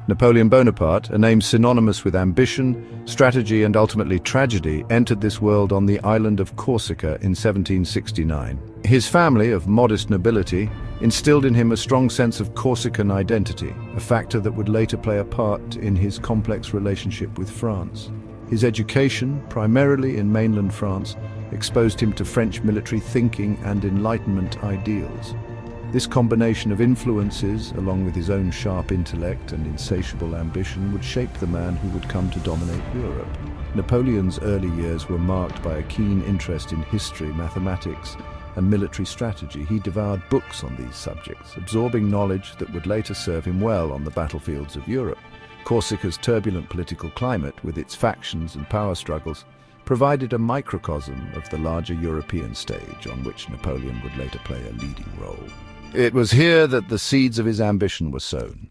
Napoleon Bonaparte, a name synonymous with ambition, strategy, and ultimately tragedy, entered this world on the island of Corsica in 1769. His family, of modest nobility, instilled in him a strong sense of Corsican identity, a factor that would later play a part in his complex relationship with France. His education, primarily in mainland France, exposed him to French military thinking and Enlightenment ideals. This combination of influences, along with his own sharp intellect and insatiable ambition, would shape the man who would come to dominate Europe. Napoleon's early years were marked by a keen interest in history, mathematics, and military strategy. He devoured books on these subjects, absorbing knowledge that would later serve him well on the battlefields of Europe. Corsica's turbulent political climate, with its factions and power struggles, provided a microcosm of the larger European stage on which Napoleon would later play a leading role. It was here that the seeds of his ambition were sown.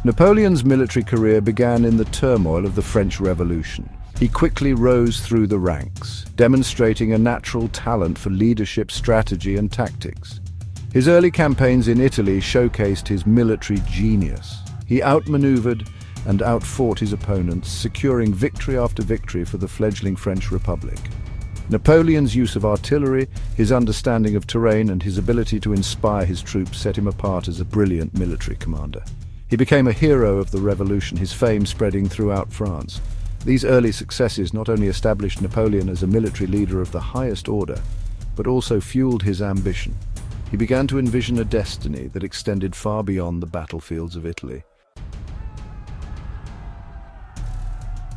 Napoleon's military career began in the turmoil of the French Revolution. He quickly rose through the ranks, demonstrating a natural talent for leadership, strategy, and tactics. His early campaigns in Italy showcased his military genius. He outmaneuvered and outfought his opponents, securing victory after victory for the fledgling French Republic. Napoleon's use of artillery, his understanding of terrain, and his ability to inspire his troops set him apart as a brilliant military commander. He became a hero of the revolution, his fame spreading throughout France. These early successes not only established Napoleon as a military leader of the highest order, but also fueled his ambition. He began to envision a destiny that extended far beyond the battlefields of Italy.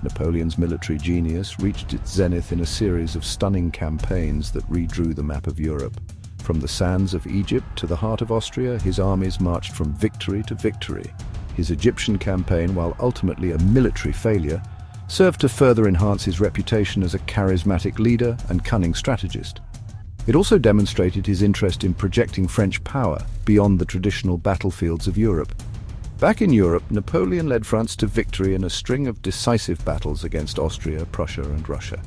Napoleon's military genius reached its zenith in a series of stunning campaigns that redrew the map of Europe. From the sands of Egypt to the heart of Austria, his armies marched from victory to victory. His Egyptian campaign, while ultimately a military failure, served to further enhance his reputation as a charismatic leader and cunning strategist. It also demonstrated his interest in projecting French power beyond the traditional battlefields of Europe. Back in Europe, Napoleon led France to victory in a string of decisive battles against Austria, Prussia, and Russia.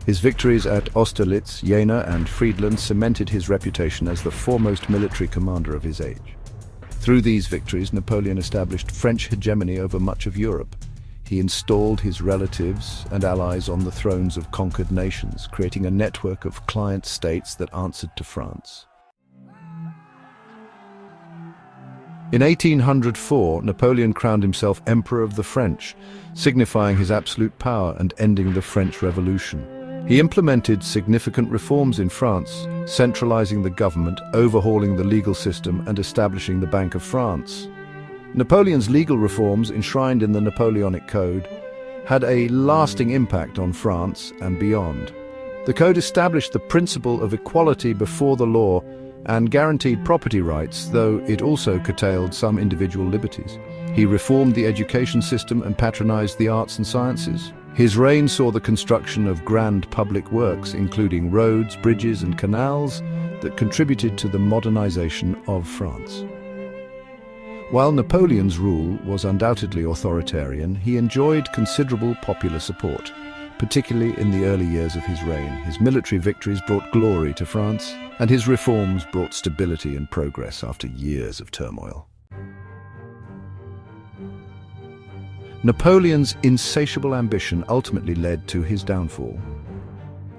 His victories at Austerlitz, Jena, and Friedland cemented his reputation as the foremost military commander of his age. Through these victories, Napoleon established French hegemony over much of Europe. He installed his relatives and allies on the thrones of conquered nations, creating a network of client states that answered to France. In 1804, Napoleon crowned himself Emperor of the French, signifying his absolute power and ending the French Revolution. He implemented significant reforms in France, centralizing the government, overhauling the legal system, and establishing the Bank of France. Napoleon's legal reforms, enshrined in the Napoleonic Code, had a lasting impact on France and beyond. The code established the principle of equality before the law and guaranteed property rights, though it also curtailed some individual liberties. He reformed the education system and patronized the arts and sciences. His reign saw the construction of grand public works, including roads, bridges, and canals, that contributed to the modernization of France. While Napoleon's rule was undoubtedly authoritarian, he enjoyed considerable popular support, particularly in the early years of his reign. His military victories brought glory to France, and his reforms brought stability and progress after years of turmoil. Napoleon's insatiable ambition ultimately led to his downfall.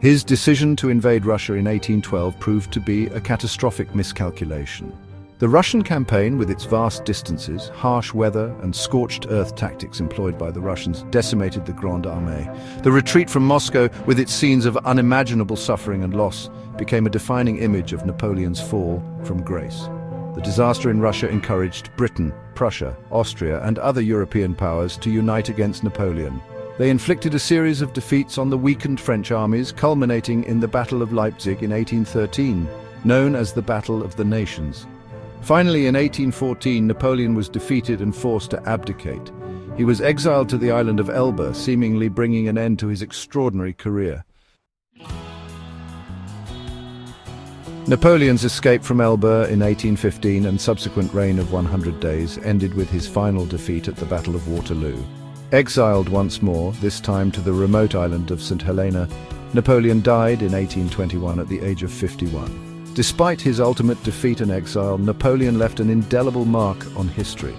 His decision to invade Russia in 1812 proved to be a catastrophic miscalculation. The Russian campaign, with its vast distances, harsh weather, and scorched earth tactics employed by the Russians, decimated the Grande Armée. The retreat from Moscow, with its scenes of unimaginable suffering and loss, became a defining image of Napoleon's fall from grace. The disaster in Russia encouraged Britain, Prussia, Austria, and other European powers to unite against Napoleon. They inflicted a series of defeats on the weakened French armies, culminating in the Battle of Leipzig in 1813, known as the Battle of the Nations. Finally, in 1814, Napoleon was defeated and forced to abdicate. He was exiled to the island of Elba, seemingly bringing an end to his extraordinary career. Napoleon's escape from Elba in 1815 and subsequent reign of 100 days ended with his final defeat at the Battle of Waterloo. Exiled once more, this time to the remote island of St. Helena, Napoleon died in 1821 at the age of 51. Despite his ultimate defeat and exile, Napoleon left an indelible mark on history.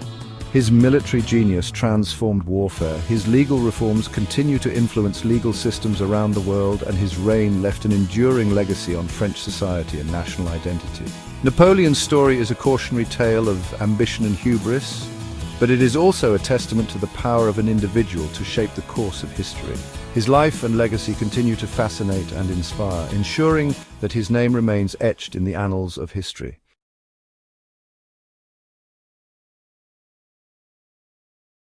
His military genius transformed warfare, his legal reforms continue to influence legal systems around the world, and his reign left an enduring legacy on French society and national identity. Napoleon's story is a cautionary tale of ambition and hubris, but it is also a testament to the power of an individual to shape the course of history. His life and legacy continue to fascinate and inspire, ensuring that his name remains etched in the annals of history.